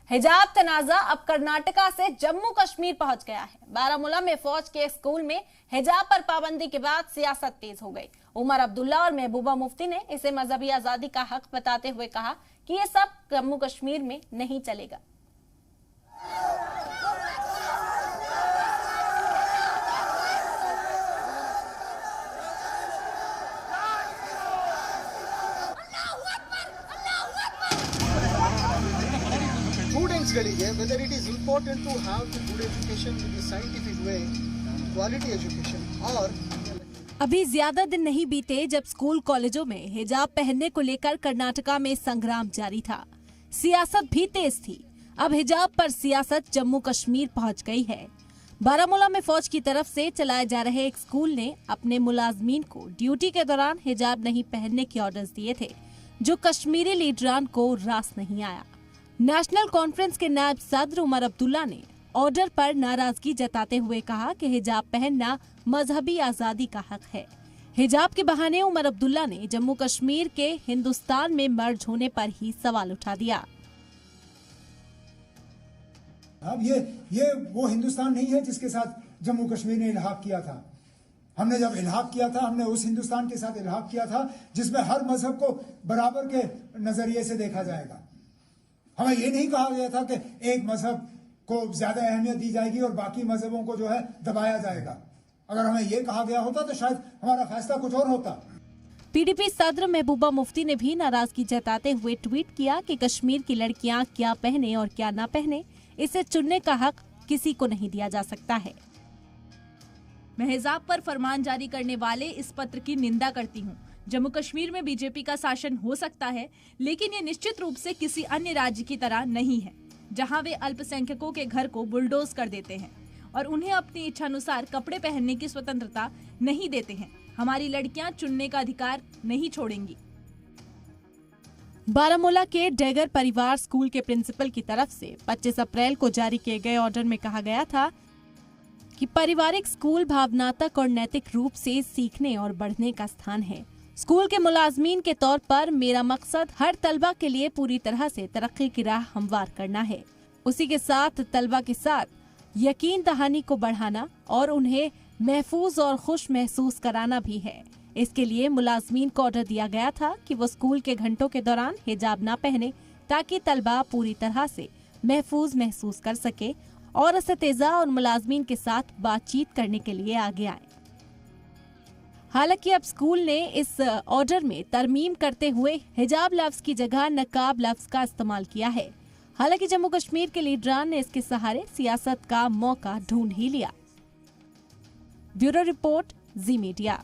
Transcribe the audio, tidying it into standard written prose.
हिजाब तनाजा अब कर्नाटका से जम्मू कश्मीर पहुंच गया है। बारामूला में फौज के एक स्कूल में हिजाब पर पाबंदी के बाद सियासत तेज हो गई। उमर अब्दुल्ला और महबूबा मुफ्ती ने इसे मजहबी आजादी का हक बताते हुए कहा कि ये सब जम्मू कश्मीर में नहीं चलेगा। Whether it is important to have the good education in the scientific way, quality education, or अभी ज्यादा दिन नहीं बीते जब स्कूल कॉलेजों में हिजाब पहनने को लेकर कर्नाटका में संग्राम जारी था। सियासत भी तेज थी। अब हिजाब पर सियासत जम्मू कश्मीर पहुंच गई है। बारामूला में फौज की तरफ से चलाए जा रहे एक स्कूल ने अपने मुलाजमीन को ड्यूटी के दौरान हिजाब नहीं पहनने के ऑर्डर्स दिए थे, जो कश्मीरी लीडरान को रास नहीं आया। नेशनल कॉन्फ्रेंस के नायब सदर उमर अब्दुल्ला ने ऑर्डर पर नाराजगी जताते हुए कहा कि हिजाब पहनना मजहबी आजादी का हक है। हिजाब के बहाने उमर अब्दुल्ला ने जम्मू कश्मीर के हिंदुस्तान में मर्ज होने पर ही सवाल उठा दिया। अब ये वो हिंदुस्तान नहीं है जिसके साथ जम्मू कश्मीर ने इल्हाक किया था। हमने जब इल्हाक किया था, हमने उस हिंदुस्तान के साथ इल्हाक किया था जिसमें हर मजहब को बराबर के नजरिए से देखा जाएगा। हमें ये नहीं कहा गया था कि एक मजहब को ज्यादा अहमियत दी जाएगी और बाकी मजहबों को जो है दबाया जाएगा। अगर हमें ये कहा गया होता तो शायद हमारा फैसला कुछ और होता। पीडीपी सदर महबूबा मुफ्ती ने भी नाराजगी जताते हुए ट्वीट किया कि कश्मीर की लड़कियां क्या पहने और क्या ना पहने, इसे चुनने का हक किसी को नहीं दिया जा सकता है। मैं हिजाब पर फरमान जारी करने वाले इस पत्र की निंदा करती हूँ। जम्मू कश्मीर में बीजेपी का शासन हो सकता है, लेकिन ये निश्चित रूप से किसी अन्य राज्य की तरह नहीं है, जहां वे अल्पसंख्यकों के घर को बुलडोज कर देते हैं और उन्हें अपनी इच्छानुसार कपड़े पहनने की स्वतंत्रता नहीं देते हैं। हमारी लड़कियां चुनने का अधिकार नहीं छोड़ेंगी। बारामूला के डेगर परिवार स्कूल के प्रिंसिपल की तरफ से 25 अप्रैल को जारी किए गए ऑर्डर में कहा गया था कि पारिवारिक स्कूल भावनात्मक और नैतिक रूप से सीखने और बढ़ने का स्थान है। स्कूल के मुलाजमीन के तौर पर मेरा मकसद हर तलबा के लिए पूरी तरह से तरक्की की राह हमवार करना है। उसी के साथ तलबा के साथ यकीन दहानी को बढ़ाना और उन्हें महफूज और खुश महसूस कराना भी है। इसके लिए मुलाजमीन को ऑर्डर दिया गया था कि वो स्कूल के घंटों के दौरान हिजाब न पहने, ताकि तलबा पूरी तरह से महफूज महसूस कर सके और असतिज़ा और मुलाजमीन के साथ बातचीत करने के लिए आगे आए। हालांकि अब स्कूल ने इस ऑर्डर में तरमीम करते हुए हिजाब लफ्ज की जगह नकाब लफ्ज का इस्तेमाल किया है। हालांकि जम्मू कश्मीर के लीडरान ने इसके सहारे सियासत का मौका ढूंढ ही लिया। ब्यूरो रिपोर्ट, जी मीडिया।